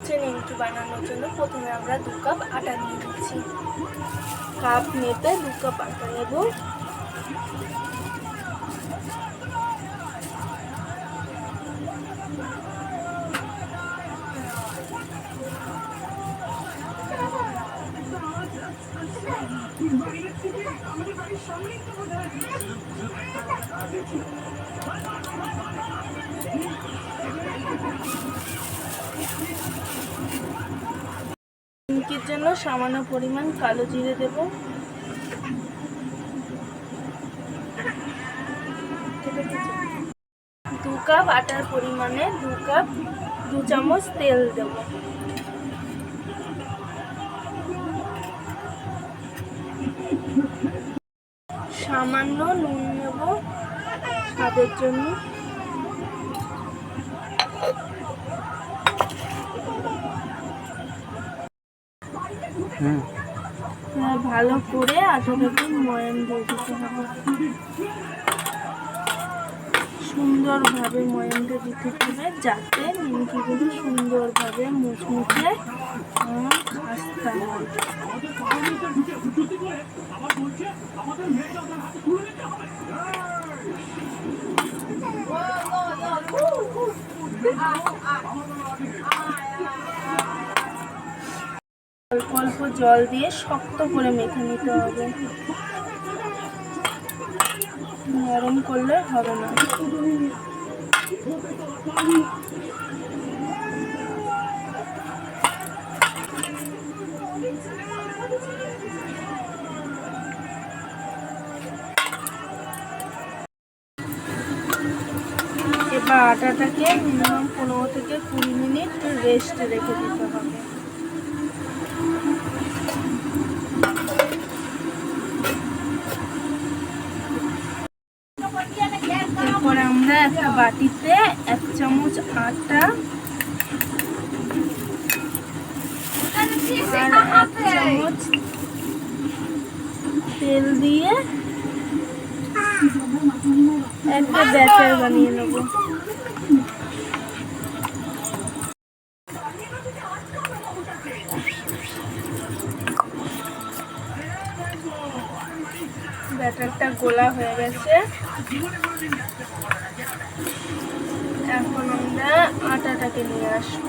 নিমকি বানানোর জন্য প্রথমে আমরা 2 কাপ আটা নিয়ে নিচ্ছি। কাপ মেপে 2 কাপ আটা নেব। নিমকির জন্য সামান্য পরিমাণ কালো জিরে দেব। 2 কাপ আটার পরিমাণে 2 চামচ তেল দেব। সামান্য নুন নেব স্বাদের জন্য। ভালো করে আটাটাকে ময়ান দিয়ে দিতে হবে। সুন্দরভাবে ময়ানটা দিতে হবে যাতে নিমকিগুলো সুন্দরভাবে মুচমুচে খাস্তা হয়। অল্প অল্প জল দিয়ে শক্ত করে মেখে নিতে হবে, নরম করলে হবে না। এবার আটাটাকে মিনিমাম 15 থেকে 20 মিনিট রেস্টে রেখে দিতে হবে। এরপরে আমরা একটা বাটিতে 1 চামচ আটা আর 1 চামচ তেল দিয়ে একটা ব্যাটার বানিয়ে নেব। ব্যাটারটা গোলা হয়ে গেছে। এখন আমরা আটাটাকে নিয়ে আসবো।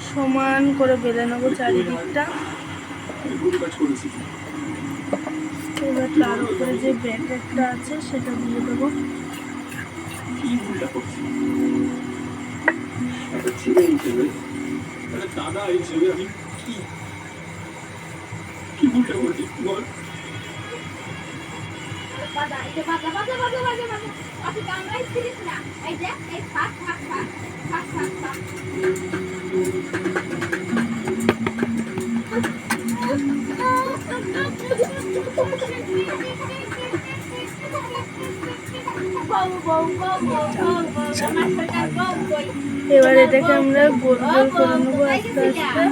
সমান করে বেলে নেবো চারিদিকটা। এবার তার উপরে যে ব্যাটারটা আছে সেটা দিয়ে দেবো। এবার এটাকে আমরা গোল গোল করে নেবো আস্তে আস্তে।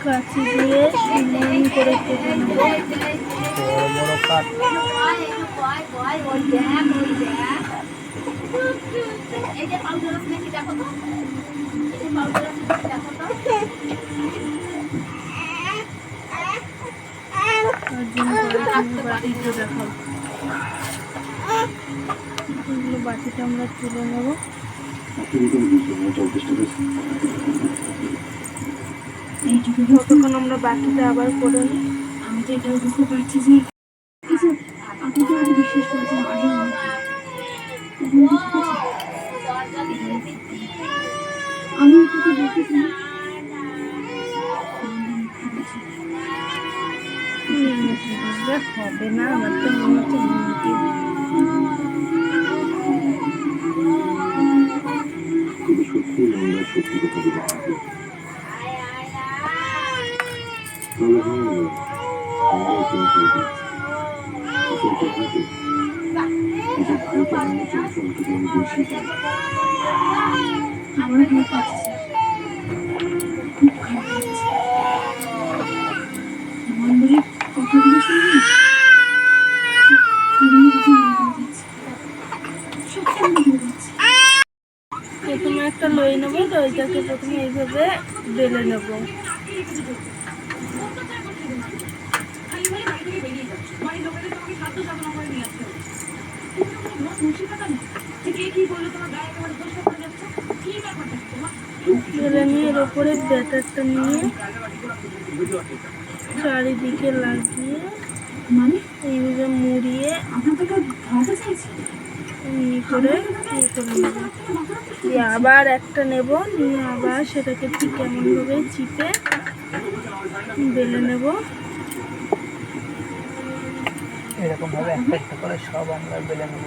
কাঁচি দিয়ে সমান করে কেটে নেবো। বাটিটা আমরা তুলে নেব। ততক্ষণ আমরা বাকিটা আবার করে নিই। আমি তো এটাও বুঝতে পারছি যে আপনি তো আমাকে বিশ্বাস করেছেন আগে আমি আপনাকে বলতেছি হবে না। আমার তো মনে হচ্ছে আমার ভয় পাচ্ছে, খুব খারাপ লাগছে। মন্দিরের কথাগুলো শুনে প্রথমে একটা লই নেবো, লইটাকে প্রথমে এইভাবে বেলে নেবো। বেলে নিয়ে এর ওপরে ব্যাটারটা নিয়ে চারিদিকে লাগিয়ে মানে এইভাবে মুড়িয়ে আপনাদেরকে খাওয়াতে চাইছি। করে নেবো। দিয়ে আবার একটা নেব, নিয়ে আবার সেটাকে ঠিক এমনভাবে চিপে বেলে নেব। এরকম ভাবে একটা একটা করে সব আমরা বেলে নেব।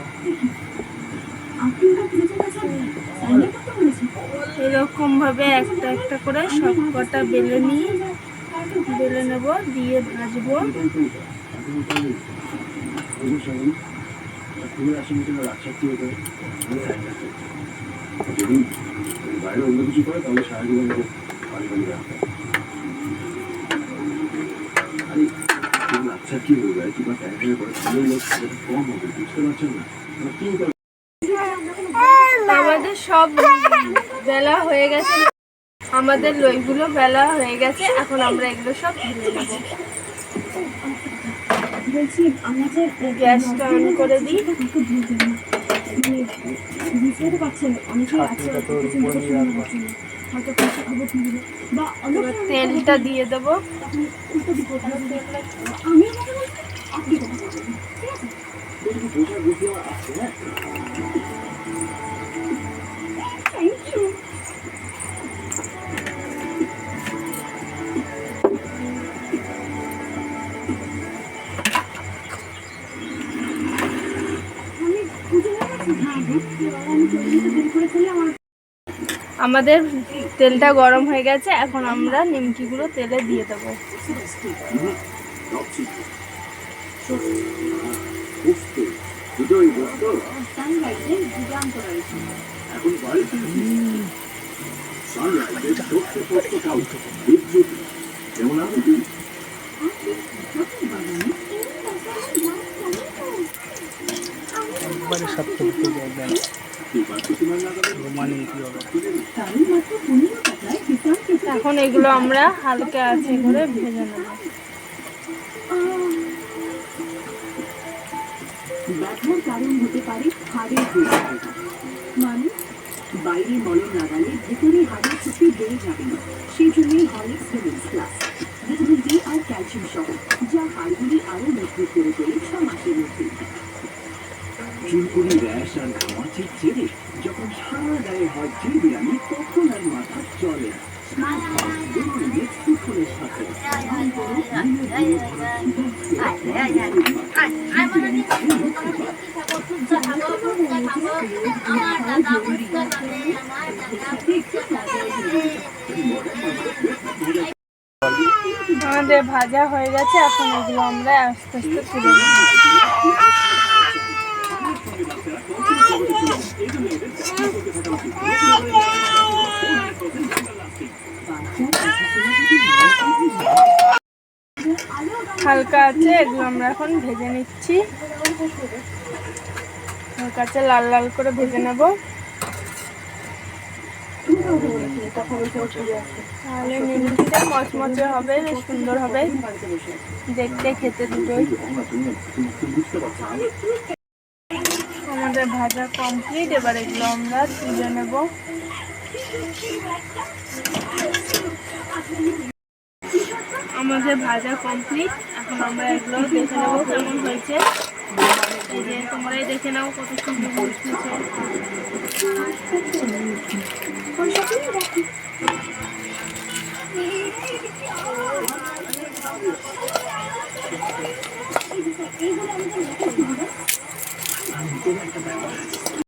এরকম ভাবে একটা একটা করে সব কটা বেলে নেব, দিয়ে ভাজবো। বাইরে অন্য কিছু করে তাহলে সারা জীবন পানি পানি রাখতে আচ্ছা কি হয়ে যায় কি বা করে কম হবে বুঝতে পারছেন না কি আমাদের সব বেলা হয়ে গেছে, আমাদের লইগুলো বেলা হয়ে গেছে। এখন আমরা এগুলো সব ভেজে নেব। বলছি আমাদের গ্যাসটা অন করে দিই। বুঝতে পারছেন অনেকে আছে হয়তো খবর দিল বা এবার তেলটা দিয়ে দেবো। আমি আপনি আমাদের তেলটা গরম হয়ে গেছে, এখন আমরা নিমকিগুলো তেলে দিয়ে দেবো। একবারে সব করতে যাবেন নিমকি হবে। এখন এগুলো আমরা হালকা আছে করে ভেজে নেব। ব্যথার কারণ হতে পারে হাড়ের দুর্বলতা, মানে বাইরে মলম লাগালে ভেতরে হাড়ের ক্ষতি বেড়ে যাবে না। সেই জন্যই Horlicks vitamin plus, vitamin D আর ক্যালসিয়াম সহ, যা হাড়গুলি আরো মজবুত করে তোলে 6 মাসের মধ্যে। চুলকুনি র্যাশ আর ঘামাচির জেরে যখন সারা গায়ে হয় চিরবিরানি তখন আর মাথা চলে আমাদের ভাজা হয়ে গেছে, এখন এগুলো আমরা আস্তে আস্তে তুলে নেব। হালকা আছে, এগুলো আমরা এখন ভেজে নিচ্ছি। হালকা আছে, লাল লাল করে ভেজে নেব। তাহলে নিমকিটা মচমচে হবে, সুন্দর হবে দেখতে, খেতে দুটোই। আমাদের ভাজা কমপ্লিট, এবার এগুলো আমরা তুলে নেব। আমাদের ভাজা কমপ্লিট, এখন আমরা এগুলো দেখে নেব কেমন হয়েছে। এই যে তোমরাই দেখে নাও কত সুন্দর হয়েছে।